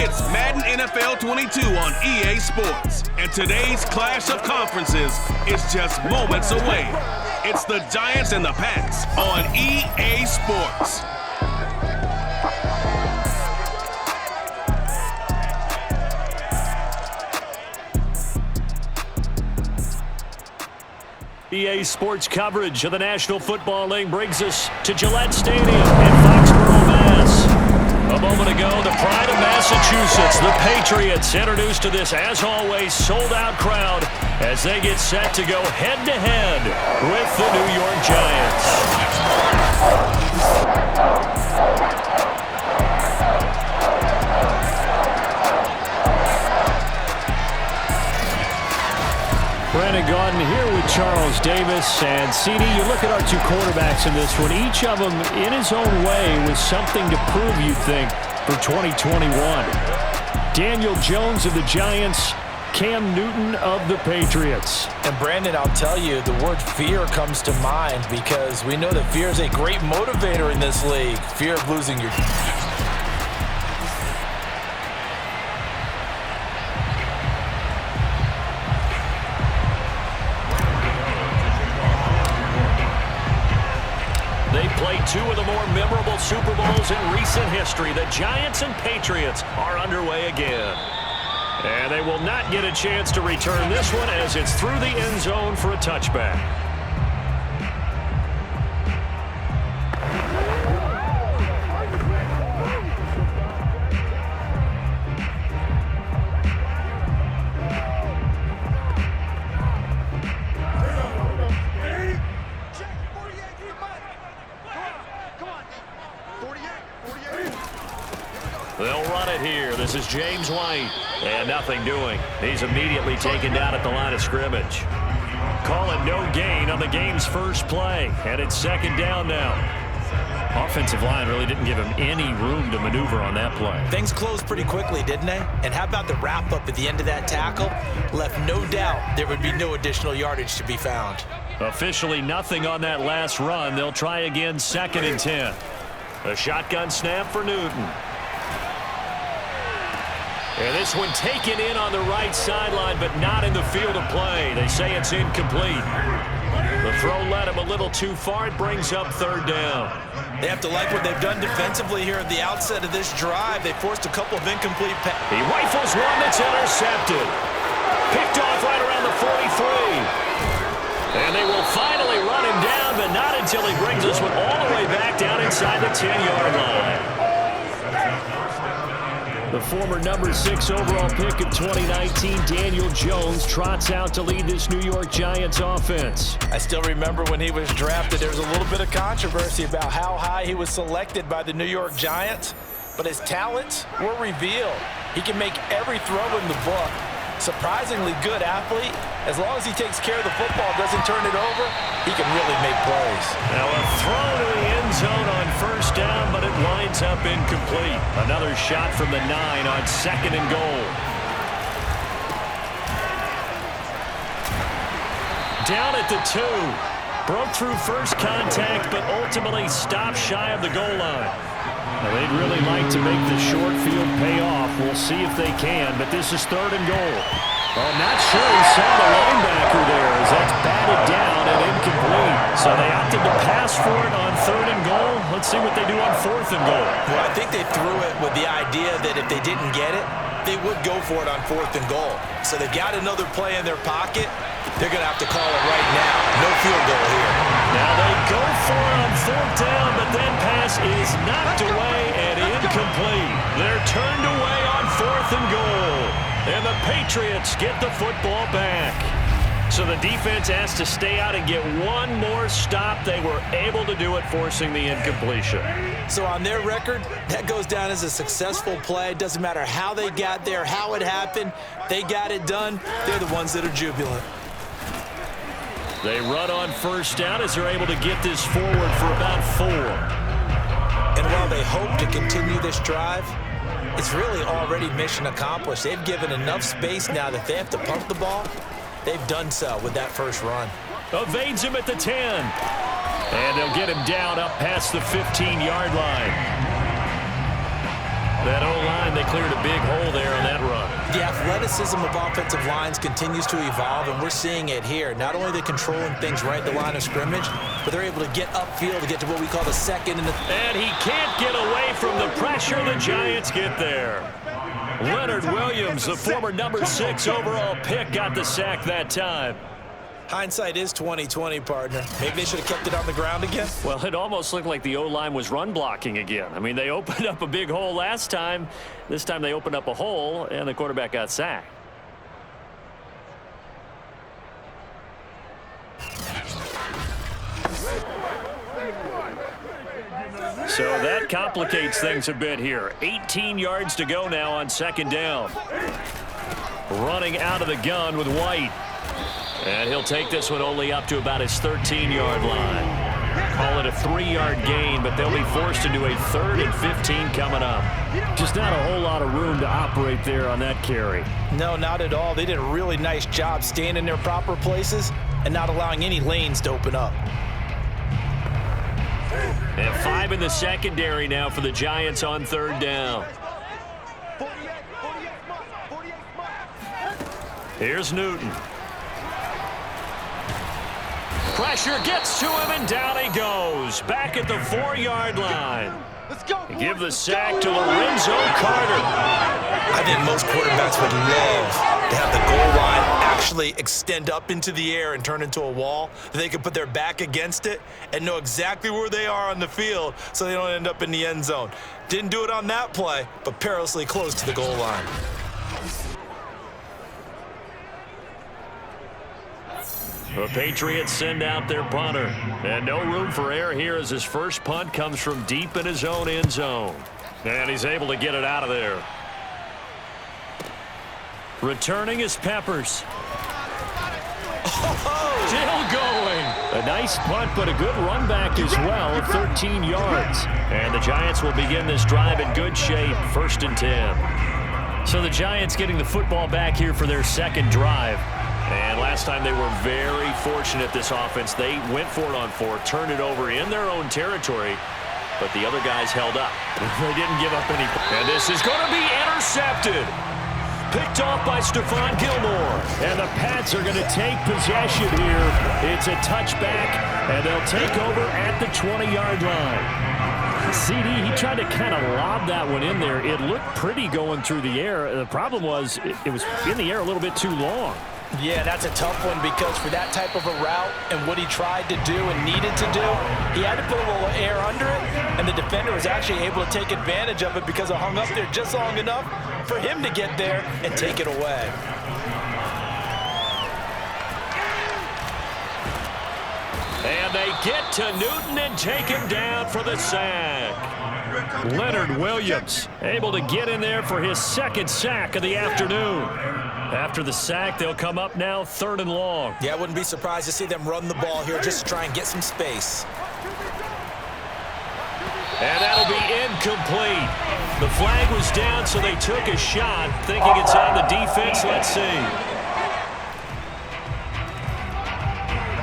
It's Madden NFL 22 on EA Sports, and today's clash of conferences is just moments away. It's the Giants and the Pats on EA Sports. EA Sports coverage of the National Football League brings us to Gillette Stadium in Foxborough, Mass. A moment ago, the pride of Massachusetts, the Patriots, introduced to this, as always, sold-out crowd as they get set to go head-to-head with the New York Giants. Brandon Gaudin here with Charles Davis. And CD, you look at our two quarterbacks in this one, each of them in his own way with something to prove, you think, for 2021. Daniel Jones of the Giants, Cam Newton of the Patriots. And Brandon, I'll tell you, the word fear comes to mind because we know that fear is a great motivator in this league. Fear of losing your... Two of the more memorable Super Bowls in recent history. The Giants and Patriots are underway again. And they will not get a chance to return this one as it's through the end zone for a touchback. They'll run it here. This is James White. And nothing doing. He's immediately taken down at the line of scrimmage. Calling no gain on the game's first play. And it's second down now. Offensive line really didn't give him any room to maneuver on that play. Things closed pretty quickly, didn't they? And how about the wrap-up at the end of that tackle? Left no doubt there would be no additional yardage to be found. Officially nothing on that last run. They'll try again, 2nd and 10. A shotgun snap for Newton. And this one taken in on the right sideline, but not in the field of play. They say it's incomplete. The throw led him a little too far. It brings up 3rd down. They have to like what they've done defensively here at the outset of this drive. They forced a couple of incomplete passes. He rifles one that's intercepted. Picked off right around the 43. And they will finally run him down, but not until he brings this one all the way back down inside the 10-yard line. The former number 6 overall pick of 2019, Daniel Jones, trots out to lead this New York Giants offense. I still remember when he was drafted, there was a little bit of controversy about how high he was selected by the New York Giants, but his talents were revealed. He can make every throw in the book. Surprisingly good athlete. As long as he takes care of the football, doesn't turn it over, he can really make plays. Now a throw to the end zone on 1st down, but it winds up incomplete. Another shot from the 9 on 2nd and goal. Down at the 2. Broke through first contact, but ultimately stopped shy of the goal line. Now, they'd really like to make the short field pay off. We'll see if they can, but this is 3rd and goal. Oh, not sure he saw the linebacker there as that's batted down and incomplete. So they opted to pass for it on 3rd and goal. Let's see what they do on 4th and goal. Well, I think they threw it with the idea that if they didn't get it, they would go for it on 4th and goal. So they've got another play in their pocket. They're going to have to call it right now. No field goal here. Now they go for it on 4th down, but then pass is knocked away and incomplete. They're turned away on 4th and goal. And the Patriots get the football back. So the defense has to stay out and get one more stop. They were able to do it, forcing the incompletion. So on their record, that goes down as a successful play. Doesn't matter how they got there, how it happened. They got it done. They're the ones that are jubilant. They run on 1st down as they're able to get this forward for about 4. And while they hope to continue this drive, it's really already mission accomplished. They've given enough space now that they have to pump the ball. They've done so with that first run. Evades him at the 10. And they'll get him down up past the 15-yard line. That O-line, they cleared a big hole there on that run. The athleticism of offensive lines continues to evolve, and we're seeing it here. Not only are they controlling things right at the line of scrimmage, but they're able to get upfield to get to what we call the second and the... And he can't get away from the pressure. The Giants get there. Leonard Williams, the former number 6 overall pick, got the sack that time. Hindsight is 20/20, partner. Maybe they should have kept it on the ground again. Well, it almost looked like the O-line was run blocking again. I mean, they opened up a big hole last time. This time they opened up a hole, and the quarterback got sacked. So that complicates things a bit here. 18 yards to go now on second down. Running out of the gun with White. And he'll take this one only up to about his 13-yard line. Call it a 3-yard gain, but they'll be forced into a 3rd and 15 coming up. Just not a whole lot of room to operate there on that carry. No, not at all. They did a really nice job staying in their proper places and not allowing any lanes to open up. And 5 in the secondary now for the Giants on 3rd down. Here's Newton. Pressure gets to him, and down he goes. Back at the 4-yard line. Let's go. Give the sack to Lorenzo Carter. I think most quarterbacks would love to have the goal line actually extend up into the air and turn into a wall. They could put their back against it and know exactly where they are on the field so they don't end up in the end zone. Didn't do it on that play, but perilously close to the goal line. The Patriots send out their punter. And no room for error here as his first punt comes from deep in his own end zone. And he's able to get it out of there. Returning is Peppers. Still going. A nice punt, but a good run back as well at 13 yards. And the Giants will begin this drive in good shape, 1st and 10. So the Giants getting the football back here for their second drive. And last time they were very fortunate, this offense. They went for it on 4, turned it over in their own territory, but the other guys held up. They didn't give up any. And this is going to be intercepted. Picked off by Stephon Gilmore. And the Pats are going to take possession here. It's a touchback, and they'll take over at the 20-yard line. CD, he tried to kind of lob that one in there. It looked pretty going through the air. The problem was it was in the air a little bit too long. Yeah, that's a tough one because for that type of a route and what he tried to do and needed to do, he had to put a little air under it, and the defender was actually able to take advantage of it because it hung up there just long enough for him to get there and take it away. And they get to Newton and take him down for the sack. Leonard Williams able to get in there for his 2nd sack of the afternoon. After the sack, they'll come up now 3rd and long. Yeah, I wouldn't be surprised to see them run the ball here just to try and get some space. And that'll be incomplete. The flag was down, so they took a shot, thinking it's on the defense. Let's see.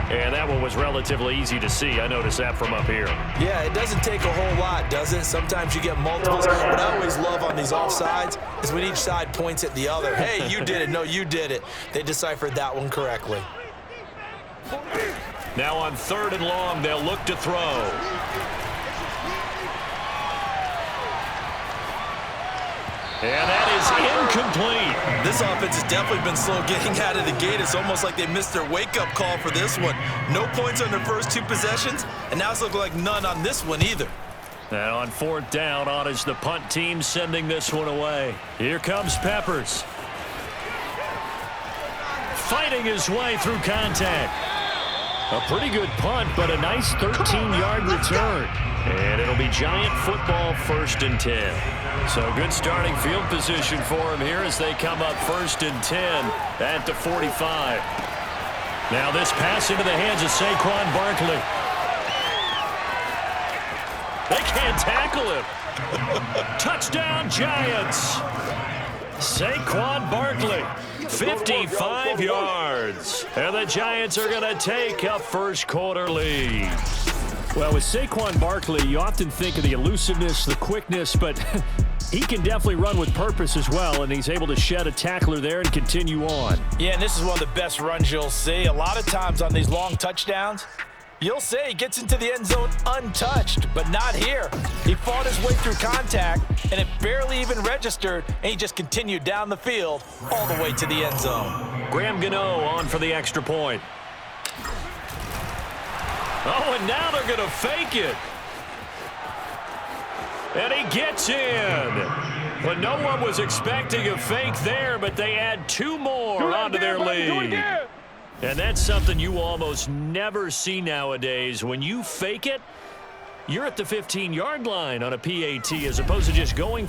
And that one was relatively easy to see. I noticed that from up here. Yeah, it doesn't take a whole lot, does it? Sometimes you get multiples. What I always love on these offsides is when each side points at the other. Hey, you did it. No, you did it. They deciphered that one correctly. Now on 3rd and long, they'll look to throw. And that is incomplete. This offense has definitely been slow getting out of the gate. It's almost like they missed their wake-up call for this one. No points on their first 2 possessions, and now it's looking like none on this one either. And on 4th down, on is the punt team sending this one away. Here comes Peppers. Fighting his way through contact. A pretty good punt, but a nice 13-yard return. And it'll be Giant football, 1st and 10. So good starting field position for him here as they come up 1st and 10 at the 45. Now this pass into the hands of Saquon Barkley. They can't tackle him. Touchdown, Giants. Saquon Barkley, 55 yards. And the Giants are going to take a 1st quarter lead. Well, with Saquon Barkley, you often think of the elusiveness, the quickness, but he can definitely run with purpose as well, and he's able to shed a tackler there and continue on. Yeah, and this is one of the best runs you'll see. A lot of times on these long touchdowns, you'll say he gets into the end zone untouched, but not here. He fought his way through contact, and it barely even registered, and he just continued down the field all the way to the end zone. Graham Gano on for the extra point. Oh, and now they're going to fake it. And he gets in. But no one was expecting a fake there, but they add 2 more onto their lead. And that's something you almost never see nowadays. When you fake it, you're at the 15-yard line on a PAT as opposed to just going